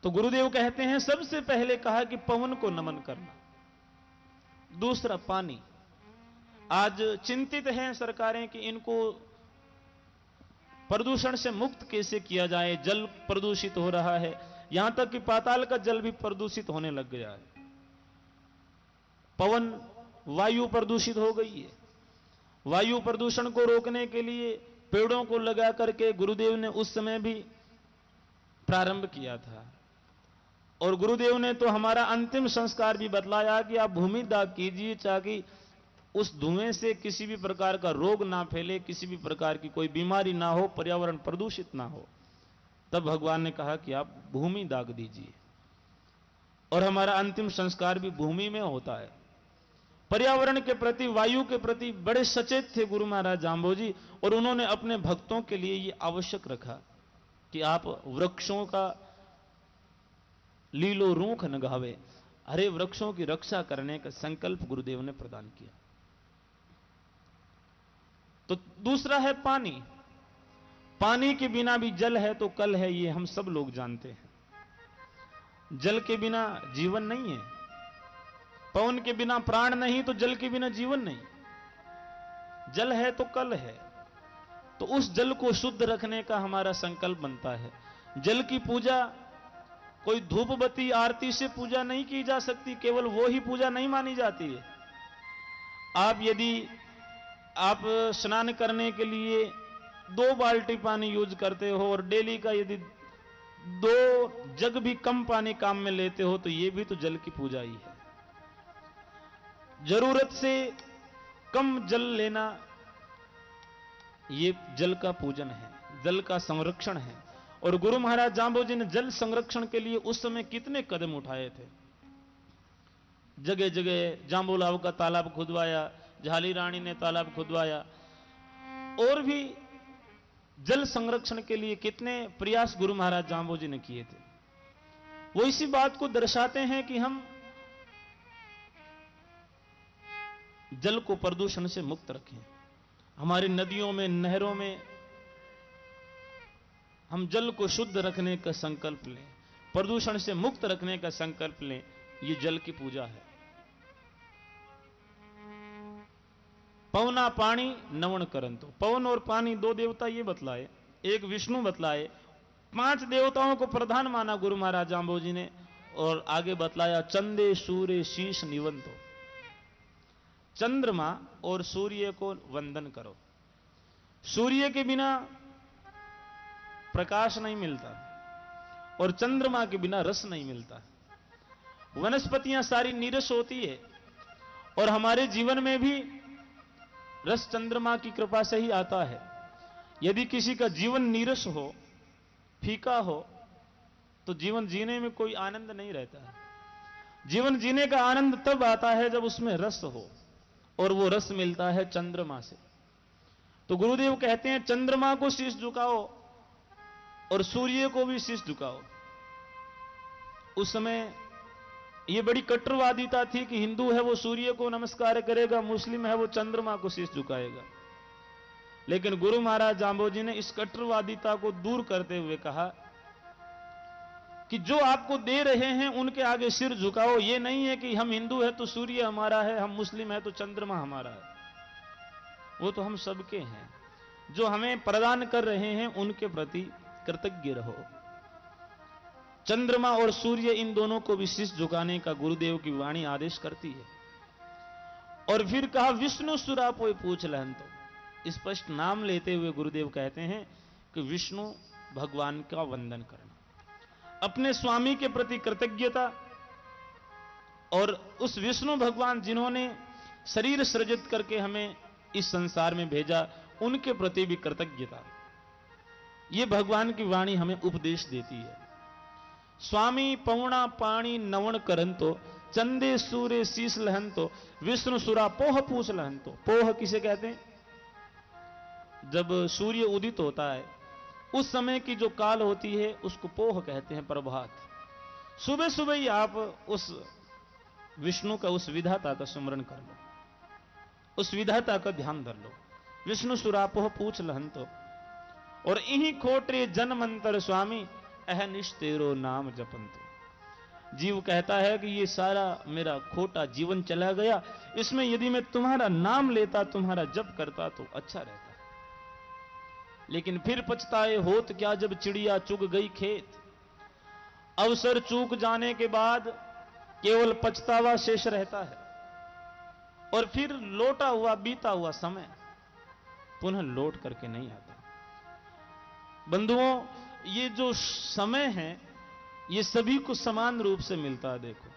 तो गुरुदेव कहते हैं सबसे पहले कहा कि पवन को नमन करना, दूसरा पानी। आज चिंतित हैं सरकारें कि इनको प्रदूषण से मुक्त कैसे किया जाए, जल प्रदूषित हो रहा है, यहां तक कि पाताल का जल भी प्रदूषित होने लग गया है, पवन वायु प्रदूषित हो गई है। वायु प्रदूषण को रोकने के लिए पेड़ों को लगा करके गुरुदेव ने उस समय भी प्रारंभ किया था। और गुरुदेव ने तो हमारा अंतिम संस्कार भी बतलाया कि आप भूमि दाह कीजिए ताकि उस धुएं से किसी भी प्रकार का रोग ना फैले, किसी भी प्रकार की कोई बीमारी ना हो, पर्यावरण प्रदूषित ना हो। तब भगवान ने कहा कि आप भूमि दाग दीजिए। और हमारा अंतिम संस्कार भी भूमि में होता है। पर्यावरण के प्रति, वायु के प्रति बड़े सचेत थे गुरु महाराज जांबोजी, और उन्होंने अपने भक्तों के लिए यह आवश्यक रखा कि आप वृक्षों का लीलो रूख न गावे, हरे वृक्षों की रक्षा करने का संकल्प गुरुदेव ने प्रदान किया। तो दूसरा है पानी। पानी के बिना भी जल है तो कल है, ये हम सब लोग जानते हैं। जल के बिना जीवन नहीं है, पवन के बिना प्राण नहीं, तो जल के बिना जीवन नहीं। जल है तो कल है, तो उस जल को शुद्ध रखने का हमारा संकल्प बनता है। जल की पूजा कोई धूप बत्ती आरती से पूजा नहीं की जा सकती, केवल वो ही पूजा नहीं मानी जाती है। यदि आप स्नान करने के लिए 2 बाल्टी पानी यूज करते हो और डेली का यदि 2 जग भी कम पानी काम में लेते हो, तो ये भी तो जल की पूजा ही है। जरूरत से कम जल लेना, ये जल का पूजन है, जल का संरक्षण है। और गुरु महाराज जांबोजी ने जल संरक्षण के लिए उस समय कितने कदम उठाए थे। जगह जगह जांबूलाव का तालाब खुदवाया, झाली रानी ने तालाब खुदवाया, और भी जल संरक्षण के लिए कितने प्रयास गुरु महाराज जांबोजी ने किए थे। वो इसी बात को दर्शाते हैं कि हम जल को प्रदूषण से मुक्त रखें। हमारी नदियों में, नहरों में हम जल को शुद्ध रखने का संकल्प लें, प्रदूषण से मुक्त रखने का संकल्प लें। ये जल की पूजा है। पवना पानी नवन करंतो, पवन और पानी 2 देवता ये बतलाए, एक विष्णु बतलाए। 5 देवताओं को प्रधान माना गुरु महाराज जांबोजी ने, और आगे बतलाया चंदे सूर्य शीश निवंतो, चंद्रमा और सूर्य को वंदन करो। सूर्य के बिना प्रकाश नहीं मिलता, और चंद्रमा के बिना रस नहीं मिलता। वनस्पतियां सारी नीरस होती है, और हमारे जीवन में भी रस चंद्रमा की कृपा से ही आता है। यदि किसी का जीवन नीरस हो, फीका हो, तो जीवन जीने में कोई आनंद नहीं रहता है। जीवन जीने का आनंद तब आता है जब उसमें रस हो, और वो रस मिलता है चंद्रमा से। तो गुरुदेव कहते हैं चंद्रमा को शीश झुकाओ और सूर्य को भी शीश झुकाओ। उस समय ये बड़ी कट्टरवादिता थी कि हिंदू है वो सूर्य को नमस्कार करेगा, मुस्लिम है वो चंद्रमा को शीश झुकाएगा। लेकिन गुरु महाराज जांबोजी ने इस कट्टरवादिता को दूर करते हुए कहा कि जो आपको दे रहे हैं उनके आगे सिर झुकाओ। ये नहीं है कि हम हिंदू है तो सूर्य हमारा है, हम मुस्लिम है तो चंद्रमा हमारा है। वो तो हम सबके हैं। जो हमें प्रदान कर रहे हैं उनके प्रति कृतज्ञ रहो। चंद्रमा और सूर्य, इन दोनों को भी शीश झुकाने का गुरुदेव की वाणी आदेश करती है। और फिर कहा विष्णु सुरापोय पूछ लहन, तो स्पष्ट नाम लेते हुए गुरुदेव कहते हैं कि विष्णु भगवान का वंदन करना, अपने स्वामी के प्रति कृतज्ञता, और उस विष्णु भगवान जिन्होंने शरीर सृजित करके हमें इस संसार में भेजा, उनके प्रति भी कृतज्ञता। यह भगवान की वाणी हमें उपदेश देती है। स्वामी पवना पाणी नवन करंतो, चंदे सूर्य शीश लहंतो, विष्णु सुरा पोह पूछ लहंतो। पोह किसे कहते हैं? जब सूर्य उदित होता है उस समय की जो काल होती है उसको पोह कहते हैं, प्रभात। सुबह सुबह ही आप उस विष्णु का, उस विधाता का स्मरण कर लो, उस विधाता का ध्यान धर लो। विष्णु सुरापोह पूछ लहंतो, और इन्हीं खोटरे जन मंत्र स्वामी, अहनिश तेरो नाम जपंतु। जीव कहता है कि ये सारा मेरा खोटा जीवन चला गया, इसमें यदि मैं तुम्हारा नाम लेता, तुम्हारा जप करता तो अच्छा रहता। लेकिन फिर पछताए होत क्या, जब चिड़िया चुग गई खेत। अवसर चूक जाने के बाद केवल पछतावा शेष रहता है, और फिर लौटा हुआ बीता हुआ समय पुनः लौट करके नहीं आता। बंधुओं, ये जो समय है ये सभी को समान रूप से मिलता है। देखो,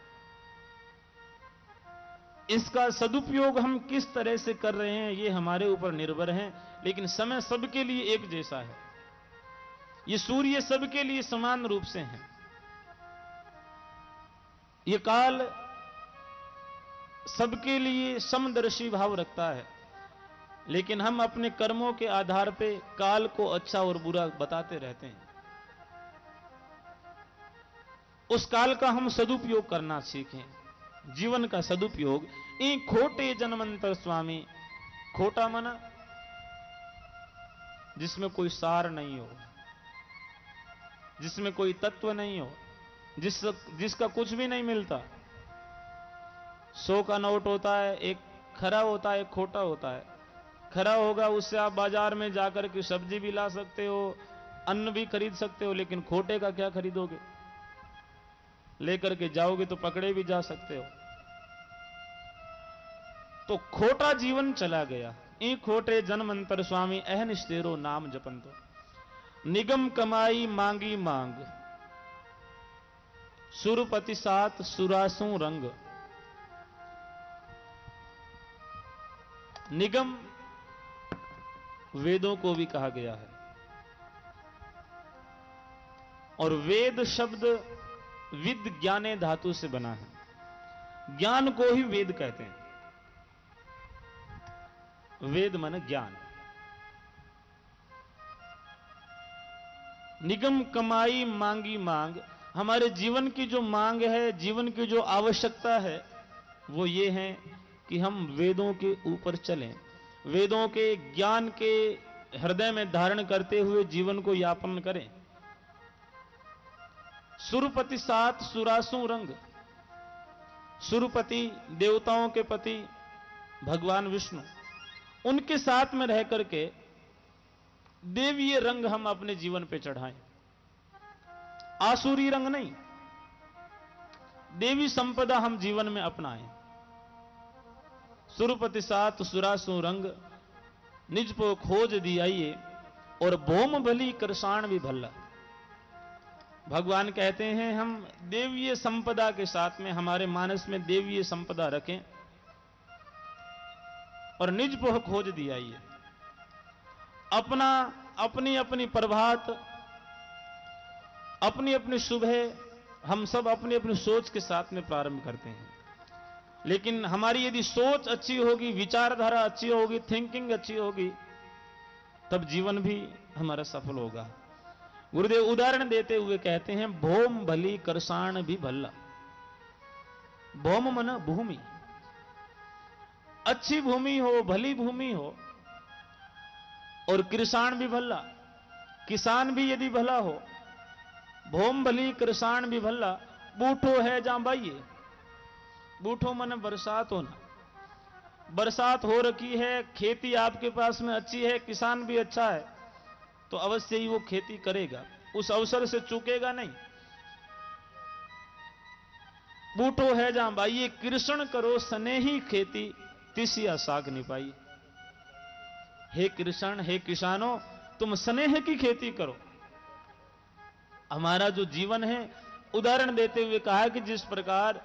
इसका सदुपयोग हम किस तरह से कर रहे हैं ये हमारे ऊपर निर्भर है, लेकिन समय सबके लिए एक जैसा है। ये सूर्य सबके लिए समान रूप से है। ये काल सबके लिए समदर्शी भाव रखता है, लेकिन हम अपने कर्मों के आधार पे काल को अच्छा और बुरा बताते रहते हैं। उस काल का हम सदुपयोग करना सीखें, जीवन का सदुपयोग। ई खोटे जन्मंतर स्वामी, खोटा मना जिसमें कोई सार नहीं हो, जिसमें कोई तत्व नहीं हो, जिसका कुछ भी नहीं मिलता। 100 का नोट होता है, एक खरा होता है, एक खोटा होता है। खरा होगा उससे आप बाजार में जाकर के सब्जी भी ला सकते हो, अन्न भी खरीद सकते हो, लेकिन खोटे का क्या खरीदोगे? लेकर के जाओगे तो पकड़े भी जा सकते हो। तो खोटा जीवन चला गया। ई खोटे जन्मंतर स्वामी अहनिश तेरो नाम जपंतो। निगम कमाई मांगी मांग, सुरपति सात सुरासु रंग। निगम वेदों को भी कहा गया है, और वेद शब्द विद ज्ञाने धातु से बना है। ज्ञान को ही वेद कहते हैं। वेद माने ज्ञान। निगम कमाई मांगी मांग, हमारे जीवन की जो मांग है, जीवन की जो आवश्यकता है, वो ये है कि हम वेदों के ऊपर चलें, वेदों के ज्ञान के हृदय में धारण करते हुए जीवन को यापन करें। सुरपति सात सुरासु रंग। सुरपति देवताओं के पति भगवान विष्णु, उनके साथ में रह करके देवीय रंग हम अपने जीवन पे चढ़ाएं। आसुरी रंग नहीं, देवी संपदा हम जीवन में अपनाएं। सुरपति सात सुरासु रंग, निज पो खोज दियाइए, और भोम भली कृषाण भी भल्ला। भगवान कहते हैं हम देवीय संपदा के साथ में हमारे मानस में देवीय संपदा रखें, और निज पो खोज दियाइए। अपनी अपनी प्रभात, अपनी अपनी सुबह हम सब अपनी अपनी सोच के साथ में प्रारंभ करते हैं, लेकिन हमारी यदि सोच अच्छी होगी, विचारधारा अच्छी होगी, थिंकिंग अच्छी होगी, तब जीवन भी हमारा सफल होगा। गुरुदेव उदाहरण देते हुए कहते हैं, भोम भली करसाण भी भल्ला। भौम मना भूमि, अच्छी भूमि हो, भली भूमि हो, और कृषाण भी भल्ला, किसान भी यदि भला हो। भौम भली कृषाण भी भल्ला, बूठो है जहां बाइये। बूठो मन बरसात होना, बरसात हो रखी है, खेती आपके पास में अच्छी है, किसान भी अच्छा है, तो अवश्य ही वो खेती करेगा, उस अवसर से चूकेगा नहीं। बूठो है जहां बाइये, कृष्ण करो स्नेही खेती, तिसिया साग निपाई। हे कृष्ण, हे किसानों, तुम स्नेह की खेती करो। हमारा जो जीवन है, उदाहरण देते हुए कहा कि जिस प्रकार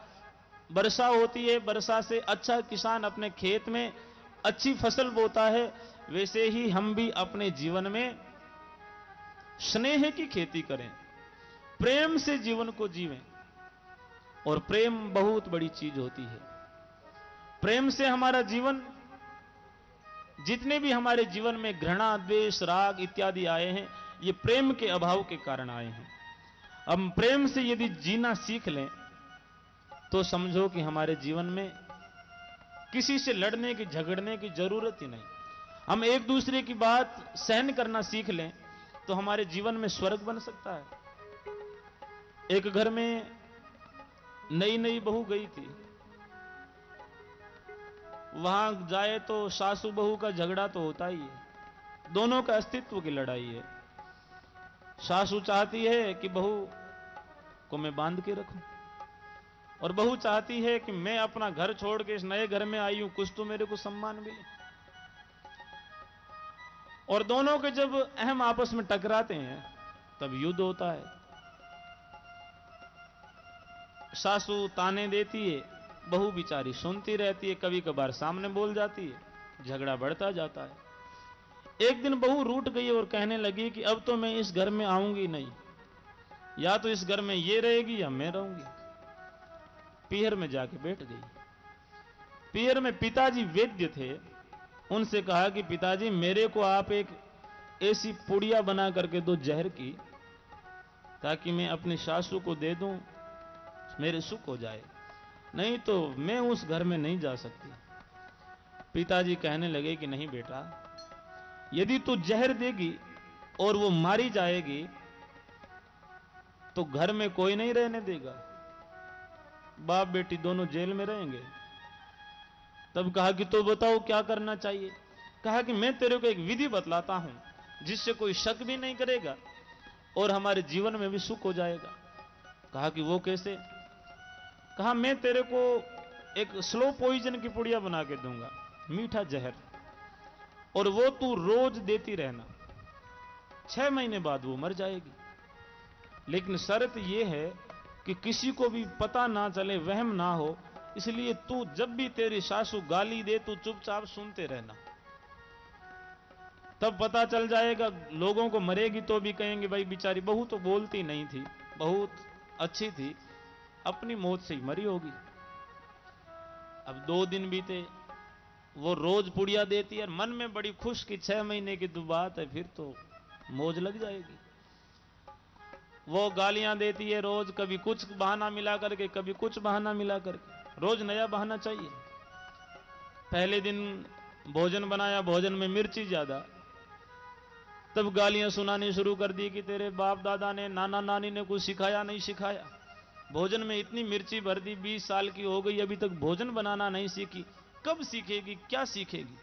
वर्षा होती है, वर्षा से अच्छा किसान अपने खेत में अच्छी फसल बोता है, वैसे ही हम भी अपने जीवन में स्नेह की खेती करें, प्रेम से जीवन को जीवें। और प्रेम बहुत बड़ी चीज होती है। प्रेम से हमारा जीवन, जितने भी हमारे जीवन में घृणा, द्वेष, राग इत्यादि आए हैं, ये प्रेम के अभाव के कारण आए हैं। हम प्रेम से यदि जीना सीख लें तो समझो कि हमारे जीवन में किसी से लड़ने की, झगड़ने की जरूरत ही नहीं। हम एक दूसरे की बात सहन करना सीख लें तो हमारे जीवन में स्वर्ग बन सकता है। एक घर में नई नई बहू गई थी। वहां जाए तो सासू बहू का झगड़ा तो होता ही है, दोनों का अस्तित्व की लड़ाई है। सासू चाहती है कि बहू को मैं बांध के रखूं, और बहू चाहती है कि मैं अपना घर छोड़ के इस नए घर में आई हूं, कुछ तो मेरे को सम्मान मिले। और दोनों के जब अहम आपस में टकराते हैं तब युद्ध होता है। सासू ताने देती है, बहू बेचारी सुनती रहती है, कभी कभार सामने बोल जाती है, झगड़ा बढ़ता जाता है। एक दिन बहू रूठ गई और कहने लगी कि अब तो मैं इस घर में आऊंगी नहीं, या तो इस घर में ये रहेगी या मैं रहूंगी। पीहर में जाके बैठ गई। पीहर में पिताजी वैद्य थे। उनसे कहा कि पिताजी मेरे को आप एक ऐसी पुड़िया बना करके दो जहर की, ताकि मैं अपनी सासू को दे दूं, मेरे सुख हो जाए, नहीं तो मैं उस घर में नहीं जा सकती। पिताजी कहने लगे कि नहीं बेटा, यदि तू जहर देगी और वो मारी जाएगी तो घर में कोई नहीं रहने देगा, बाप बेटी दोनों जेल में रहेंगे। तब कहा कि तो बताओ क्या करना चाहिए। कहा कि मैं तेरे को एक विधि बतलाता हूं जिससे कोई शक भी नहीं करेगा और हमारे जीवन में भी सुख हो जाएगा। कहा कि वो कैसे। कहा मैं तेरे को एक स्लो पॉइजन की पुड़िया बना के दूंगा, मीठा जहर, और वो तू रोज देती रहना, 6 महीने बाद वो मर जाएगी। लेकिन शर्त यह है कि किसी को भी पता ना चले, वहम ना हो, इसलिए तू जब भी तेरी सासू गाली दे तू चुपचाप सुनते रहना, तब पता चल जाएगा। लोगों को मरेगी तो भी कहेंगे भाई बेचारी बहू तो बोलती नहीं थी, बहुत अच्छी थी, अपनी मौत से ही मरी होगी। अब 2 दिन बीते, वो रोज पुड़िया देती है, मन में बड़ी खुश कि 6 महीने की तो बात है, फिर तो मौज लग जाएगी। वो गालियां देती है रोज, कभी कुछ बहाना मिला करके, कभी कुछ बहाना मिला करके, रोज नया बहाना चाहिए। पहले दिन भोजन बनाया, भोजन में मिर्ची ज्यादा, तब गालियां सुनानी शुरू कर दी कि तेरे बाप दादा ने, नाना नानी ने कुछ सिखाया नहीं सिखाया, भोजन में इतनी मिर्ची भर दी, 20 साल की हो गई अभी तक भोजन बनाना नहीं सीखी, कब सीखेगी, क्या सीखेगी,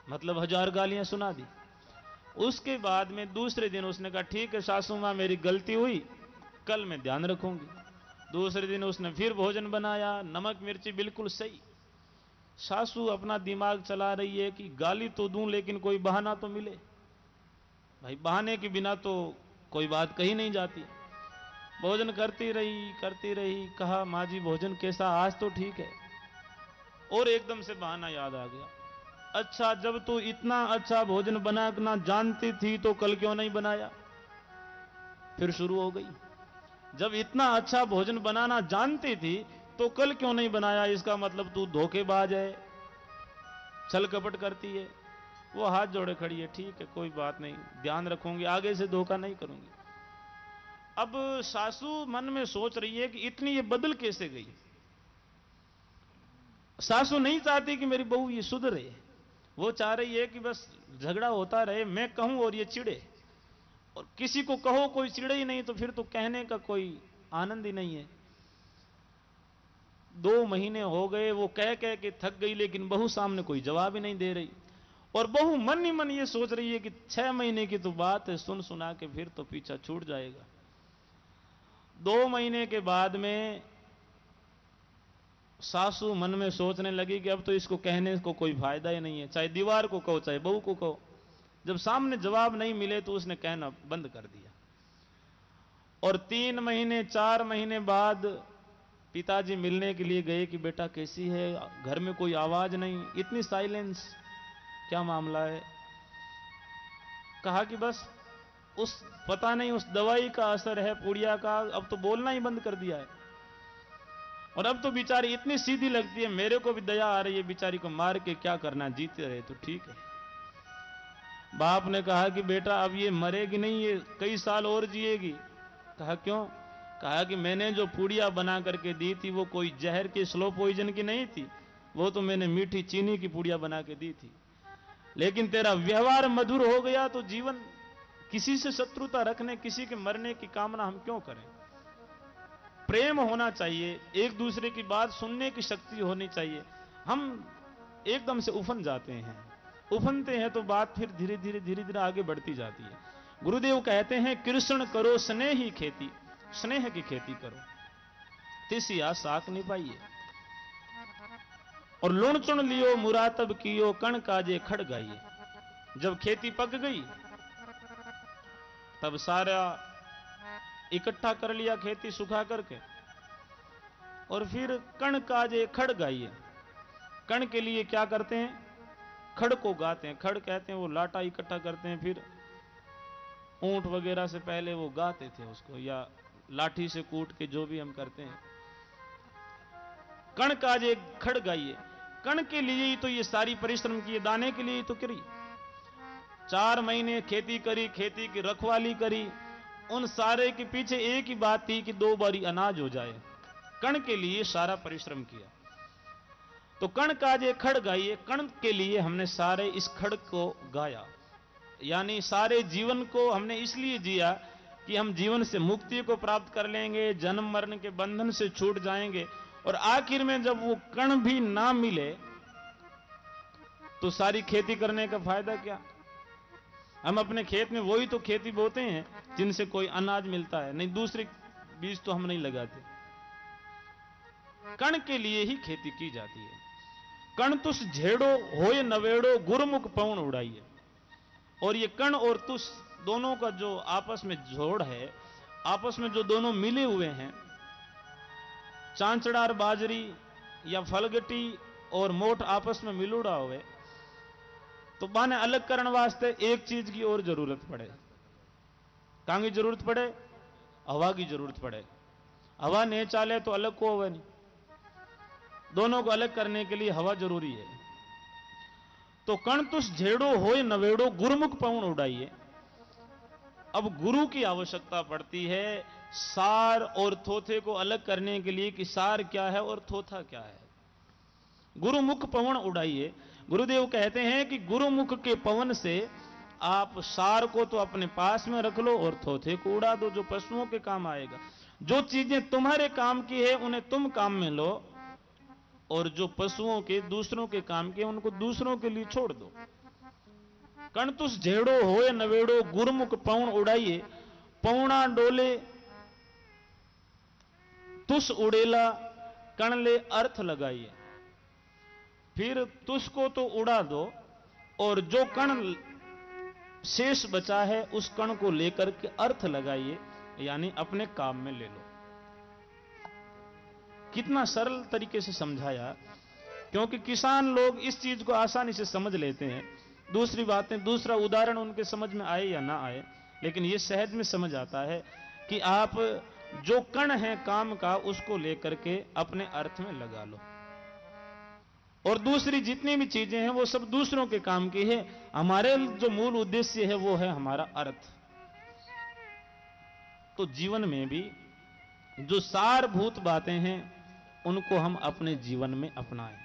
मतलब 1000 गालियां सुना दी। उसके बाद में दूसरे दिन उसने कहा ठीक है सासू मां मेरी गलती हुई, कल मैं ध्यान रखूंगी। दूसरे दिन उसने फिर भोजन बनाया, नमक मिर्ची बिल्कुल सही। सासू अपना दिमाग चला रही है कि गाली तो दूं लेकिन कोई बहाना तो मिले, भाई बहाने के बिना तो कोई बात कही नहीं जाती। भोजन करती रही, कहा माँ जी भोजन कैसा, आज तो ठीक है। और एकदम से बहाना याद आ गया, अच्छा जब तू इतना अच्छा भोजन बनाना जानती थी तो कल क्यों नहीं बनाया। फिर शुरू हो गई, जब इतना अच्छा भोजन बनाना जानती थी तो कल क्यों नहीं बनाया, इसका मतलब तू धोखेबाज है, छल कपट करती है। वो हाथ जोड़े खड़ी है, ठीक है कोई बात नहीं, ध्यान रखूंगी, आगे से धोखा नहीं करूंगी। अब सासू मन में सोच रही है कि इतनी ये बदल कैसे गई। सासू नहीं चाहती कि मेरी बहू ये सुधरे, वो चाह रही है कि बस झगड़ा होता रहे, मैं कहूं और ये चिढ़े, और किसी को कहो कोई चिढ़े ही नहीं तो फिर तो कहने का कोई आनंद ही नहीं है। 2 महीने हो गए, वो कह कह के थक गई, लेकिन बहू सामने कोई जवाब ही नहीं दे रही, और बहू मन ही मन ये सोच रही है कि 6 महीने की तो बात है, सुन सुना के फिर तो पीछा छूट जाएगा। 2 महीने के बाद में सासू मन में सोचने लगी कि अब तो इसको कहने को कोई फायदा ही नहीं है, चाहे दीवार को कहो चाहे बहू को कहो। जब सामने जवाब नहीं मिले तो उसने कहना बंद कर दिया। और 3 महीने 4 महीने बाद पिताजी मिलने के लिए गए कि बेटा कैसी है, घर में कोई आवाज नहीं, इतनी साइलेंस, क्या मामला है। कहा कि बस उस पता नहीं उस दवाई का असर है, पुड़िया का, अब तो बोलना ही बंद कर दिया है, और अब तो बेचारी इतनी सीधी लगती है, मेरे को भी दया आ रही है, बेचारी को मार के क्या करना, जीते रहे तो ठीक है। बाप ने कहा कि बेटा अब ये मरेगी नहीं, ये कई साल और जिएगी। कहा क्यों। कहा कि मैंने जो पुड़िया बना करके दी थी वो कोई जहर की, स्लो पॉइजन की नहीं थी, वो तो मैंने मीठी चीनी की पुड़िया बना के दी थी, लेकिन तेरा व्यवहार मधुर हो गया तो जीवन, किसी से शत्रुता रखने, किसी के मरने की कामना हम क्यों करें। प्रेम होना चाहिए, एक दूसरे की बात सुनने की शक्ति होनी चाहिए। हम एकदम से उफन जाते हैं, उफनते हैं तो बात फिर धीरे धीरे आगे बढ़ती जाती है। गुरुदेव कहते हैं कृष्ण करो स्नेह ही खेती, स्नेह की खेती करो, तिसिया साक निभाइए। और लुण चुन लियो मुरातब कियो, कण काजे खड़ गाइए। जब खेती पक गई तब सारा इकट्ठा कर लिया खेती सुखा करके, और फिर कण काजे खड़ गाइए। कण के लिए क्या करते हैं? खड़ को गाते हैं। खड़ कहते हैं वो लाटा इकट्ठा करते हैं, फिर ऊंट वगैरह से पहले वो गाते थे उसको, या लाठी से कूट के जो भी हम करते हैं। कण काजे खड़ गाइए, कण के लिए ही तो ये सारी परिश्रम किए, दाने के लिए ही तो करी। 4 महीने खेती करी, खेती की रखवाली करी, उन सारे के पीछे एक ही बात थी कि 2 बारी अनाज हो जाए। कण के लिए सारा परिश्रम किया। तो कण काजे खड़ गाइए, कण के लिए हमने सारे इस खड़ को गाया, यानी सारे जीवन को हमने इसलिए जिया कि हम जीवन से मुक्ति को प्राप्त कर लेंगे, जन्म मरण के बंधन से छूट जाएंगे। और आखिर में जब वो कण भी ना मिले तो सारी खेती करने का फायदा क्या? हम अपने खेत में वही तो खेती बोते हैं जिनसे कोई अनाज मिलता है, नहीं दूसरे बीज तो हम नहीं लगाते। कण के लिए ही खेती की जाती है। कण तुस झेड़ो होए नवेड़ो, गुरुमुख पवन उड़ाइए। और ये कण और तुस दोनों का जो आपस में जोड़ है, आपस में जो दोनों मिले हुए हैं, चांचड़ार बाजरी या फलगटी और मोठ आपस में मिलूड़ा हुए, तो बाने अलग करने वास्ते एक चीज की और जरूरत पड़े। कहां की जरूरत पड़े? हवा की जरूरत पड़े। हवा नहीं चाले तो अलग को होवे नहीं। दोनों को अलग करने के लिए हवा जरूरी है। तो कण तुस झेड़ो होए नवेड़ो, गुरुमुख पवन उड़ाइए। अब गुरु की आवश्यकता पड़ती है सार और थोथे को अलग करने के लिए कि सार क्या है और थोथा क्या है। गुरुमुख पवन उड़ाइए। गुरुदेव कहते हैं कि गुरुमुख के पवन से आप सार को तो अपने पास में रख लो और थोथे को उड़ा दो, जो पशुओं के काम आएगा। जो चीजें तुम्हारे काम की है उन्हें तुम काम में लो, और जो पशुओं के दूसरों के काम के उनको दूसरों के लिए छोड़ दो। कण तुस झेड़ो होए नवेड़ो, गुरुमुख पवन उड़ाइए। पौना डोले तुस उड़ेला, कण ले अर्थ लगाइए। फिर तुस को तो उड़ा दो, और जो कण शेष बचा है उस कण को लेकर के अर्थ लगाइए, यानी अपने काम में ले लो। कितना सरल तरीके से समझाया, क्योंकि किसान लोग इस चीज को आसानी से समझ लेते हैं। दूसरी बातें, दूसरा उदाहरण उनके समझ में आए या ना आए, लेकिन यह सहज में समझ आता है कि आप जो कण है काम का उसको लेकर के अपने अर्थ में लगा लो, और दूसरी जितनी भी चीजें हैं वो सब दूसरों के काम की है। हमारे जो मूल उद्देश्य है वो है हमारा अर्थ। तो जीवन में भी जो सारभूत बातें हैं उनको हम अपने जीवन में अपनाएं।